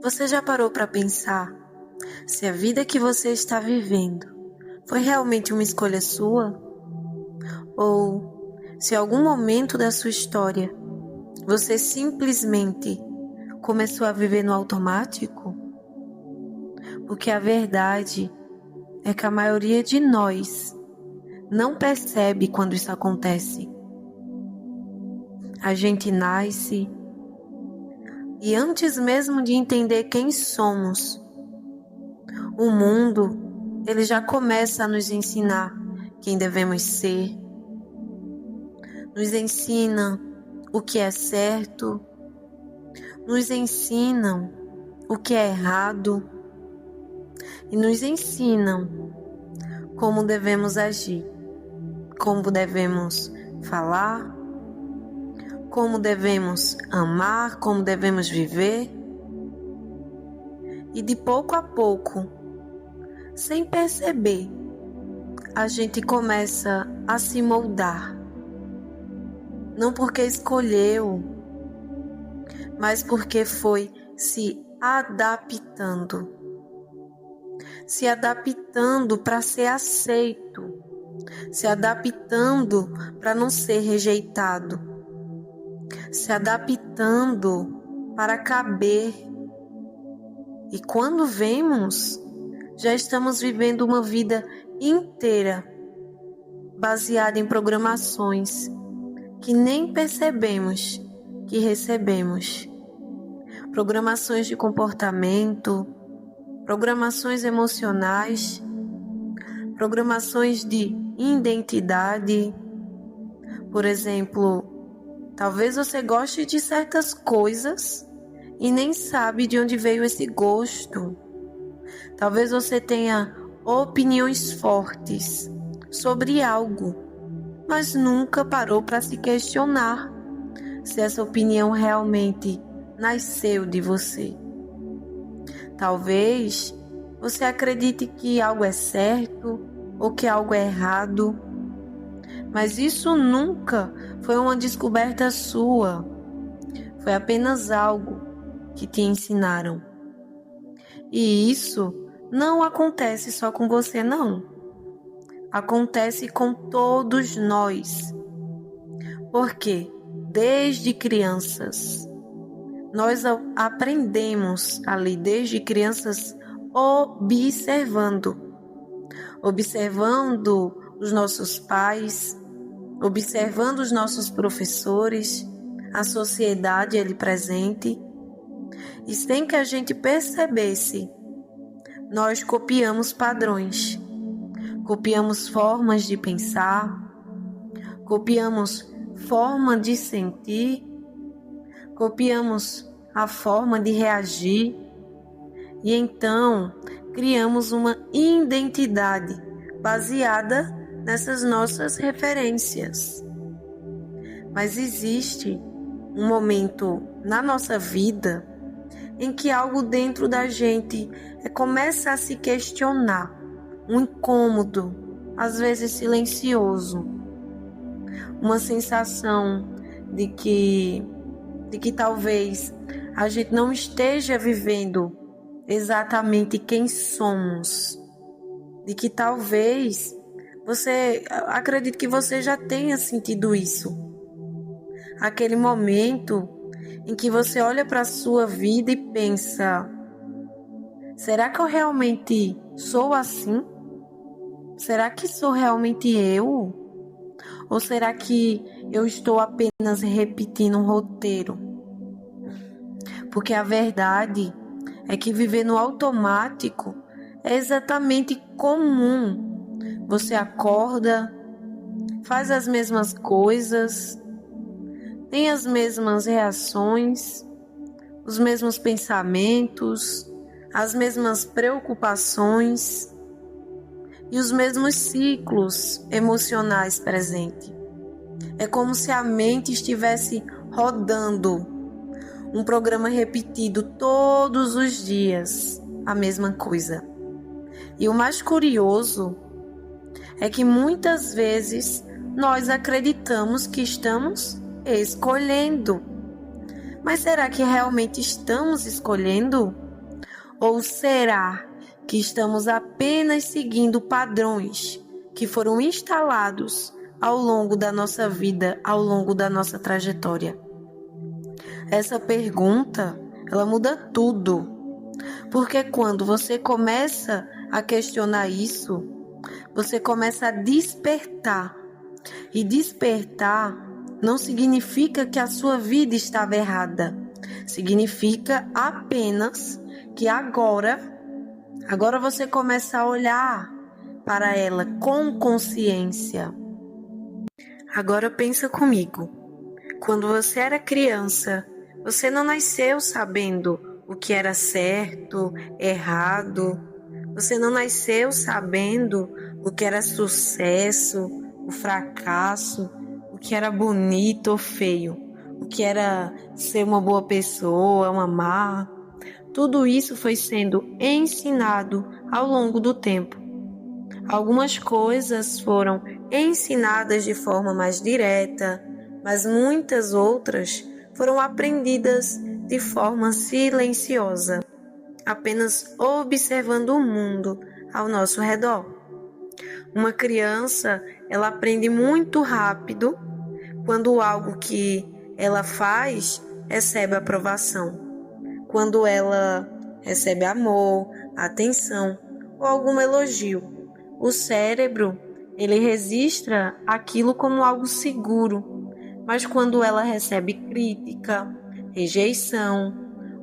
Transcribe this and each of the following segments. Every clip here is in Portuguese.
Você já parou para pensar se a vida que você está vivendo foi realmente uma escolha sua? Ou se em algum momento da sua história você simplesmente começou a viver no automático? Porque a verdade é que a maioria de nós não percebe quando isso acontece. A gente nasce e antes mesmo de entender quem somos, o mundo, ele já começa a nos ensinar quem devemos ser. Nos ensina o que é certo, nos ensinam o que é errado e nos ensinam como devemos agir, como devemos falar, como devemos amar, como devemos viver. E de pouco a pouco, sem perceber, a gente começa a se moldar. Não porque escolheu, mas porque foi se adaptando. Se adaptando para ser aceito. Se adaptando para não ser rejeitado. Se adaptando para caber. E quando vemos, já estamos vivendo uma vida inteira baseada em programações que nem percebemos que recebemos. Programações de comportamento, programações emocionais, programações de identidade. Por exemplo, talvez você goste de certas coisas e nem sabe de onde veio esse gosto. Talvez você tenha opiniões fortes sobre algo, mas nunca parou para se questionar se essa opinião realmente nasceu de você. Talvez você acredite que algo é certo ou que algo é errado, mas isso nunca foi uma descoberta sua. Foi apenas algo que te ensinaram. E isso não acontece só com você, não. Acontece com todos nós. Porque desde crianças, nós aprendemos ali desde crianças observando os nossos pais, observando os nossos professores, a sociedade ali presente. E sem que a gente percebesse, nós copiamos padrões, copiamos formas de pensar, copiamos forma de sentir, copiamos a forma de reagir e então criamos uma identidade baseada nessas nossas referências. Mas existe um momento na nossa vida em que algo dentro da gente começa a se questionar, um incômodo, às vezes silencioso, uma sensação de que talvez a gente não esteja vivendo exatamente quem somos, de que talvez você acredite que você já tenha sentido isso. Aquele momento em que você olha para a sua vida e pensa: será que eu realmente sou assim? Será que sou realmente eu? Ou será que eu estou apenas repetindo um roteiro? Porque a verdade é que viver no automático é exatamente comum. Você acorda, faz as mesmas coisas, tem as mesmas reações, os mesmos pensamentos, as mesmas preocupações e os mesmos ciclos emocionais presentes. É como se a mente estivesse rodando um programa repetido todos os dias, a mesma coisa. E o mais curioso é que muitas vezes nós acreditamos que estamos escolhendo. Mas será que realmente estamos escolhendo? Ou será que estamos apenas seguindo padrões que foram instalados ao longo da nossa vida, ao longo da nossa trajetória? Essa pergunta, ela muda tudo. Porque quando você começa a questionar isso, você começa a despertar. E despertar não significa que a sua vida estava errada. Significa apenas que agora você começa a olhar para ela com consciência. Agora pensa comigo. Quando você era criança, você não nasceu sabendo o que era certo, errado. Você não nasceu sabendo o que era sucesso, o fracasso, o que era bonito ou feio, o que era ser uma boa pessoa, uma má. Tudo isso foi sendo ensinado ao longo do tempo. Algumas coisas foram ensinadas de forma mais direta, mas muitas outras foram aprendidas de forma silenciosa, apenas observando o mundo ao nosso redor. Uma criança, ela aprende muito rápido quando algo que ela faz recebe aprovação, quando ela recebe amor, atenção ou algum elogio. O cérebro, ele registra aquilo como algo seguro, mas quando ela recebe crítica, rejeição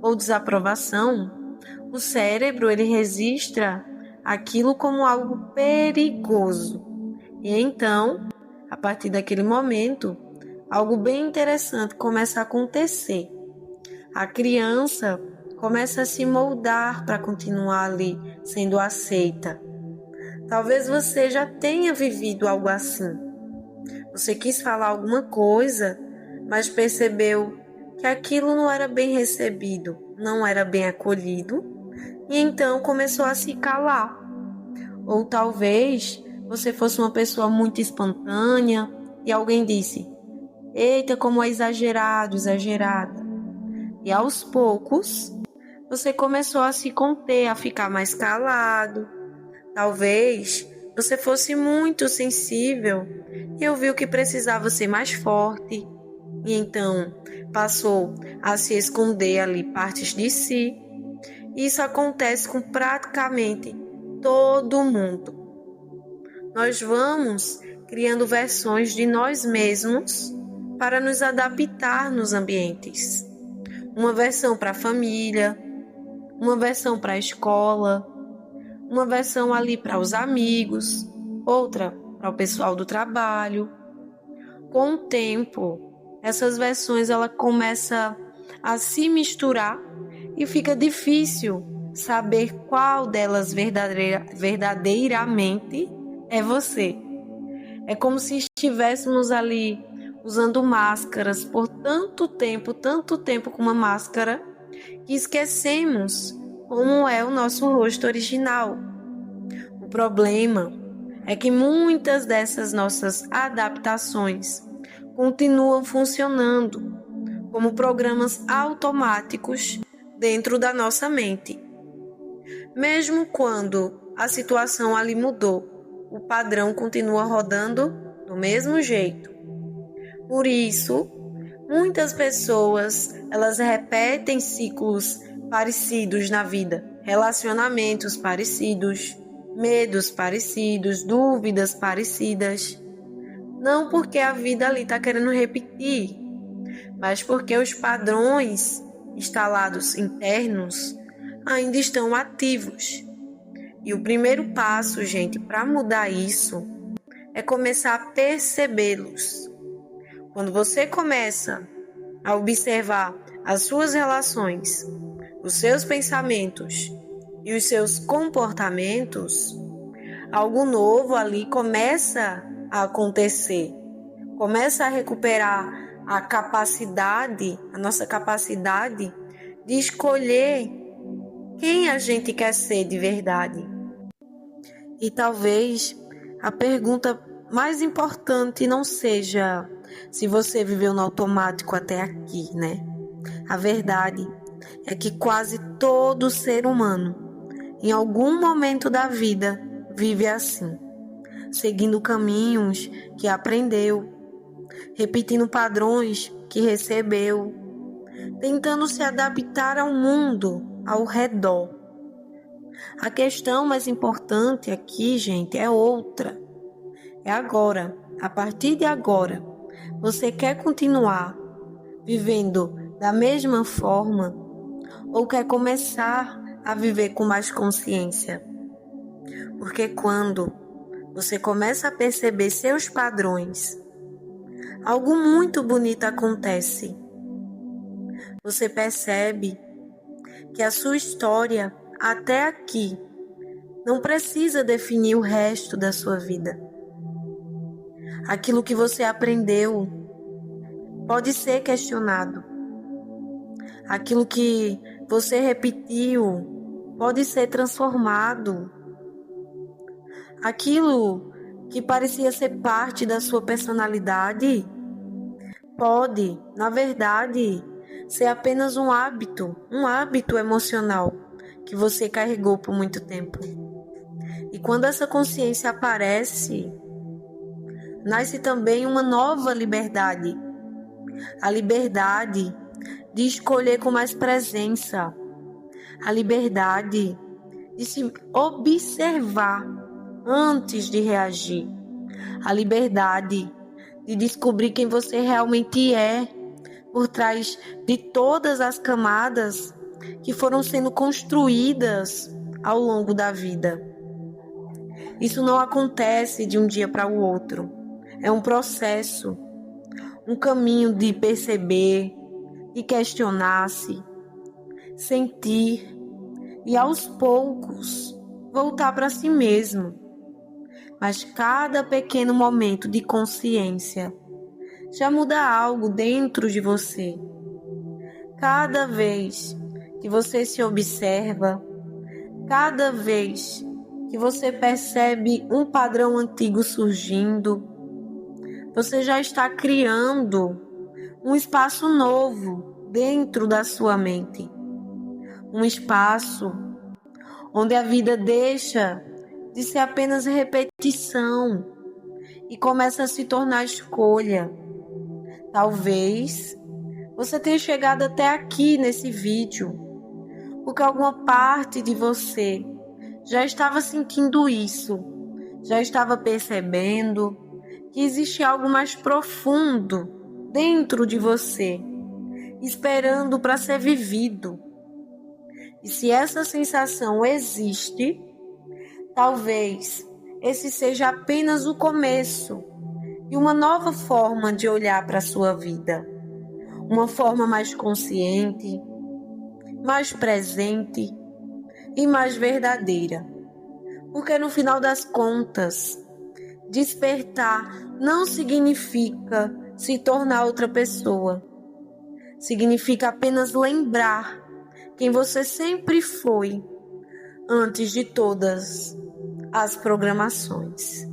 ou desaprovação, o cérebro, ele registra aquilo como algo perigoso. E então, a partir daquele momento, algo bem interessante começa a acontecer. A criança começa a se moldar para continuar ali sendo aceita. Talvez você já tenha vivido algo assim. Você quis falar alguma coisa, mas percebeu que aquilo não era bem recebido, não era bem acolhido, e então começou a se calar. Ou talvez você fosse uma pessoa muito espontânea e alguém disse: "Eita, como é exagerado, exagerada." E aos poucos, você começou a se conter, a ficar mais calado. Talvez você fosse muito sensível e ouviu que precisava ser mais forte, e então passou a se esconder ali partes de si. Isso acontece com praticamente todo mundo. Nós vamos criando versões de nós mesmos para nos adaptar nos ambientes. Uma versão para a família, uma versão para a escola, uma versão ali para os amigos, outra para o pessoal do trabalho. Com o tempo, essas versões ela começa a se misturar e fica difícil saber qual delas verdadeiramente é você. É como se estivéssemos ali usando máscaras por tanto tempo com uma máscara, que esquecemos como é o nosso rosto original. O problema é que muitas dessas nossas adaptações continuam funcionando como programas automáticos dentro da nossa mente. Mesmo quando a situação ali mudou, o padrão continua rodando do mesmo jeito. Por isso, muitas pessoas, elas repetem ciclos parecidos na vida, relacionamentos parecidos, medos parecidos, dúvidas parecidas. Não porque a vida ali está querendo repetir, mas porque os padrões instalados internos ainda estão ativos. E o primeiro passo, gente, para mudar isso é começar a percebê-los. Quando você começa a observar as suas relações, os seus pensamentos e os seus comportamentos, algo novo ali começa a acontecer. Começa a recuperar a nossa capacidade de escolher quem a gente quer ser de verdade. E talvez a pergunta mais importante não seja se você viveu no automático até aqui, né? A verdade é que quase todo ser humano, em algum momento da vida, vive assim, seguindo caminhos que aprendeu, repetindo padrões que recebeu, tentando se adaptar ao mundo ao redor. A questão mais importante aqui, gente, é outra. É agora, a partir de agora, você quer continuar vivendo da mesma forma ou quer começar a viver com mais consciência? Porque quando você começa a perceber seus padrões, algo muito bonito acontece. Você percebe que a sua história até aqui não precisa definir o resto da sua vida. Aquilo que você aprendeu pode ser questionado. Aquilo que você repetiu pode ser transformado. Aquilo que parecia ser parte da sua personalidade pode, na verdade, ser apenas um hábito emocional que você carregou por muito tempo. E quando essa consciência aparece, nasce também uma nova liberdade. A liberdade de escolher com mais presença. A liberdade de se observar antes de reagir. A liberdade de descobrir quem você realmente é por trás de todas as camadas que foram sendo construídas ao longo da vida. Isso não acontece de um dia para o outro. É um processo, um caminho de perceber, de questionar-se, sentir e aos poucos voltar para si mesmo. Mas cada pequeno momento de consciência já muda algo dentro de você. Cada vez que você se observa, cada vez que você percebe um padrão antigo surgindo, você já está criando um espaço novo dentro da sua mente. Um espaço onde a vida deixa de ser apenas repetição e começa a se tornar escolha. Talvez você tenha chegado até aqui nesse vídeo porque alguma parte de você já estava sentindo isso, já estava percebendo que existe algo mais profundo dentro de você, esperando para ser vivido. E se essa sensação existe, talvez esse seja apenas o começo de uma nova forma de olhar para a sua vida. Uma forma mais consciente, mais presente e mais verdadeira. Porque no final das contas, despertar não significa se tornar outra pessoa. Significa apenas lembrar quem você sempre foi antes de todas as programações.